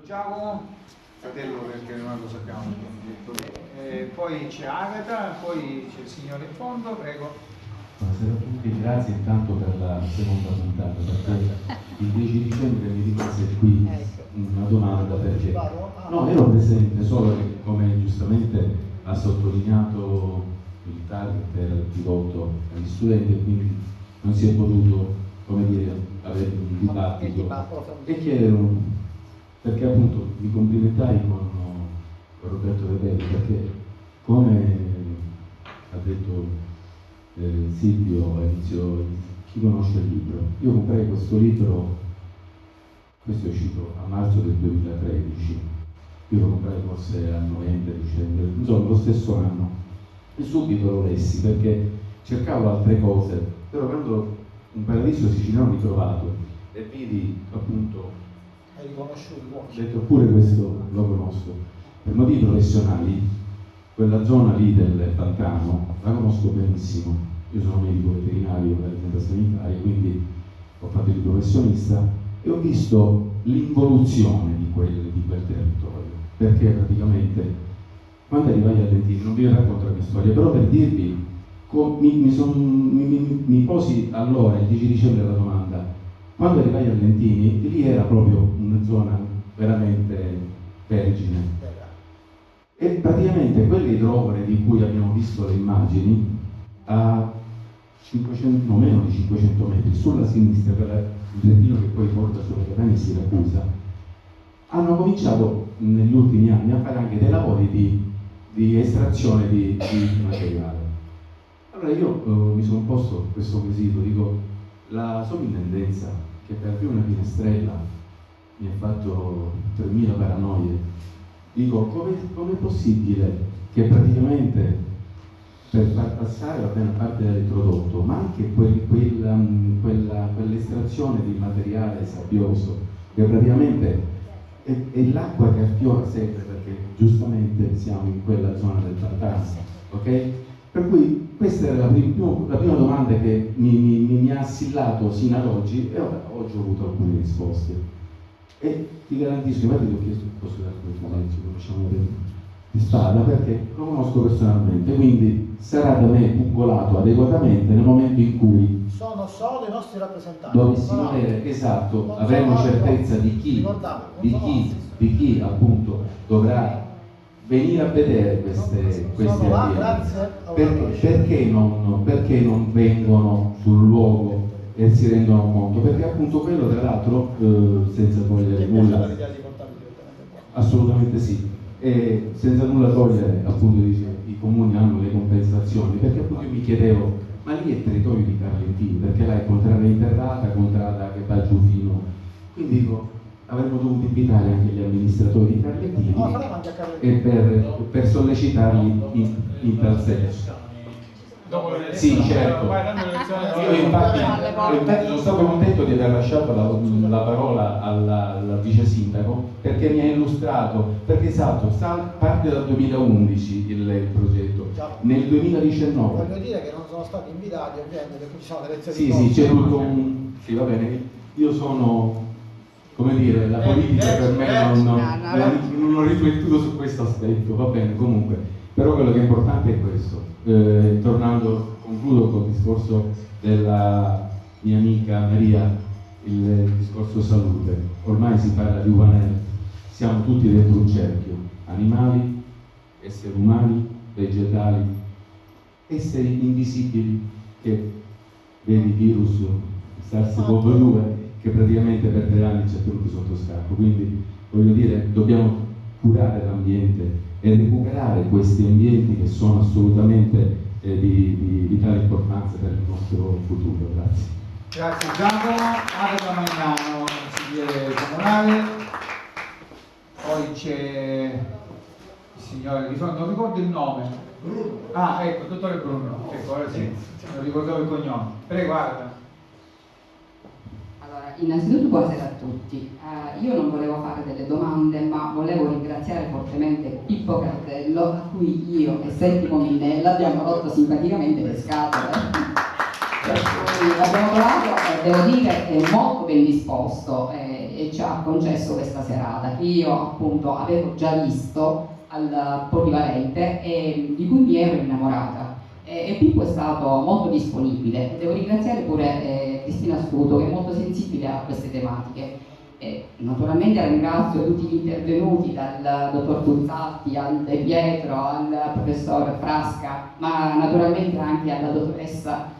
Giacomo, fratello, perché non lo sappiamo. Poi c'è Agata, poi c'è il signore in fondo, prego. Buonasera a tutti, grazie intanto per la seconda puntata, perché il 10 dicembre mi rimase qui una domanda, perché no, ero presente, solo che come giustamente ha sottolineato il target era rivolto agli studenti e quindi non si è potuto, come dire, avere un dibattito e chiedere, perché appunto mi complimentai con Roberto Rebelli, perché come ha detto Silvio all'inizio, chi conosce il libro? Io comprai questo libro, questo è uscito a marzo del 2013, io lo comprai forse a novembre, dicembre, insomma lo stesso anno, e subito lo lessi perché cercavo altre cose, però quando Un paradiso siciliano ritrovato e vidi appunto, hai riconosciuto? ho detto pure questo lo conosco, per motivi professionali quella zona lì del Pantano la conosco benissimo. Io sono medico veterinario per l'azienda sanitaria, quindi ho fatto il professionista e ho visto l'involuzione di quel territorio, perché praticamente quando arrivai a Lentini, non vi racconto la mia storia, però per dirvi, mi posi allora il 10 dicembre la domanda, quando arrivai a Lentini, lì era proprio una zona veramente vergine. E praticamente quelle idrovore di cui abbiamo visto le immagini, a 500, no, meno di 500 metri, sulla sinistra, per il retino che poi porta sulla Catania e Siracusa, hanno cominciato negli ultimi anni a fare anche dei lavori di estrazione di materiale. Allora io mi sono posto questo quesito, dico, la sovrintendenza che per aprire una finestrella mi ha fatto 3000 paranoie. Dico, com'è possibile che praticamente per far passare va bene a parte l'elettrodotto, ma anche quell'estrazione di materiale sabbioso, che praticamente è l'acqua che affiora sempre, perché giustamente siamo in quella zona del Pantano, ok? Per cui questa era la prima domanda che mi ha assillato sino ad oggi, e oggi ho avuto alcune risposte. E ti garantisco, infatti ti ho chiesto un po' ci conosciamo di spada, perché lo conosco personalmente, quindi sarà da me puggolato adeguatamente nel momento in cui sono solo i nostri rappresentanti. Dovessimo avere, esatto, avremo certezza di chi appunto dovrà venire a vedere queste aziende. Perché non vengono sul luogo e si rendono conto? Perché appunto quello, tra l'altro, senza togliere nulla, assolutamente sì, e senza nulla togliere, appunto dice i comuni hanno le compensazioni, perché appunto io mi chiedevo, ma lì è territorio di Carlentini, perché là è contrada interrata che va giù fino, quindi dico, avremmo dovuto invitare anche gli amministratori di Carlentini e per sollecitarli in tal senso. Sì, certo. Io infatti sono stato contento di aver lasciato la parola al vice sindaco, perché mi ha illustrato, perché esatto, parte dal 2011 il progetto, nel 2019. Voglio dire che non sono stati invitati, ovviamente, perché ci sono le elezioni. Sì, c'è tutto un... Sì, va bene, io sono, come dire, la politica per me non ho riflettuto su questo aspetto, va bene, comunque. Però quello che è importante è questo. Concludo col discorso della mia amica Maria, il discorso salute. Ormai si parla di One Health, siamo tutti dentro un cerchio, animali, esseri umani, vegetali, esseri invisibili, che vedi virus, SARS-CoV-2, che praticamente per 3 anni ci ha tenuto sotto scacco. Quindi voglio dire, dobbiamo curare l'ambiente e recuperare questi ambienti che sono assolutamente di vitale importanza per il nostro futuro. Grazie. Grazie Giacomo. Agata Magnano, consigliere comunale. Poi c'è il signore di fronte, non ricordo il nome. Ah, ecco, dottore Bruno. Ecco, ora sì, non ricordavo il cognome. Prego, Agata. Innanzitutto buonasera a tutti. Io non volevo fare delle domande, ma volevo ringraziare fortemente Pippo Cardello, a cui io e Settimo Minnella abbiamo rotto simpaticamente le scatole. Per cui l'abbiamo trovato, devo dire, è molto ben disposto. ci ha concesso questa serata, che io appunto avevo già visto al Polivalente e di cui mi ero innamorata. E Pippo è stato molto disponibile e devo ringraziare pure Cristina Scuto, che è molto sensibile a queste tematiche. Naturalmente ringrazio tutti gli intervenuti, dal dottor Pulzatti al De Pietro al professor Frasca, ma naturalmente anche alla dottoressa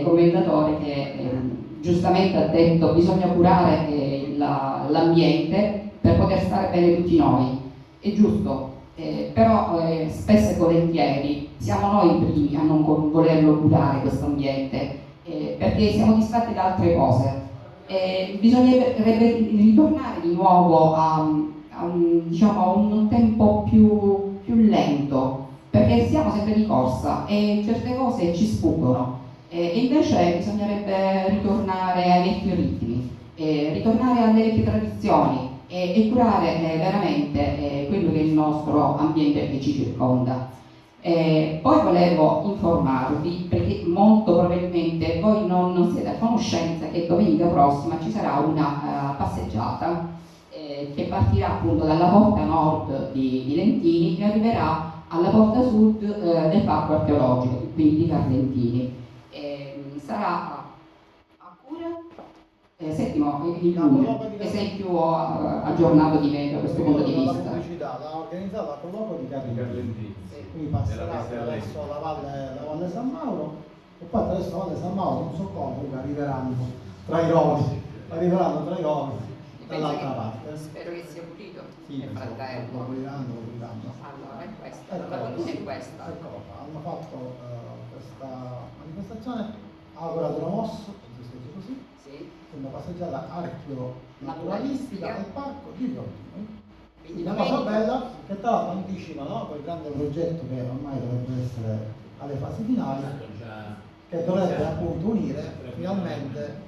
commendatore che giustamente ha detto bisogna curare l'ambiente per poter stare bene tutti noi. È giusto, però spesso e volentieri siamo noi i primi a non volerlo curare questo ambiente, perché siamo distratti da altre cose. Bisognerebbe ritornare di nuovo a un tempo più lento, perché siamo sempre di corsa e certe cose ci sfuggono. E invece bisognerebbe ritornare ai vecchi ritmi, ritornare alle vecchie tradizioni e curare veramente quello che è il nostro ambiente che ci circonda. Poi volevo informarvi, perché molto probabilmente voi non siete a conoscenza, che domenica prossima ci sarà una passeggiata che partirà appunto dalla porta nord di Lentini e arriverà alla porta sud del parco archeologico, quindi di Carlentini. Sarà a cura Settimo, il luglio, che sei più aggiornato di me da questo punto di La vista. pubblicità l'ha organizzata a colloquio di Carlentini. Quindi passerà attraverso la Valle San Mauro e poi attraverso la Valle San Mauro, non so come, arriveranno tra i rovi dall'altra parte. Spero che sia pulito Sì, nel frattempo. lo puliranno. Allora, è questa, la condizione è questa. Ecco, hanno fatto questa manifestazione, ha augurato una mossa, così, Sì. una passeggiata archeo-naturalistica al parco di Giorgino. Quindi Una cosa bella che tra l'altro anticipa, no? Quel grande progetto che ormai dovrebbe essere alle fasi finali, che dovrebbe appunto unire finalmente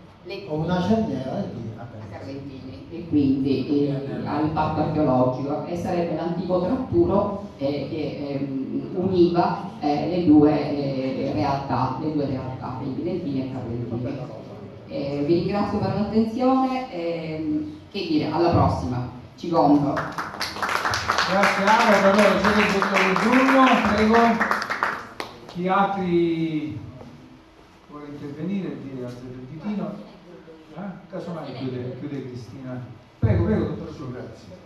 con una cerniera di Carlentini e quindi al parco archeologico, e sarebbe l'antico tratturo che univa le due realtà, quindi Lentini e Carlentini. Vi ringrazio per l'attenzione e che dire, alla prossima, ci compro. Grazie Ana, allora c'è il dottor Giugno, prego. Chi altri vuole intervenire e dire alzate il ditino? Casomai chiude Cristina. Prego, dottor Giugno, grazie.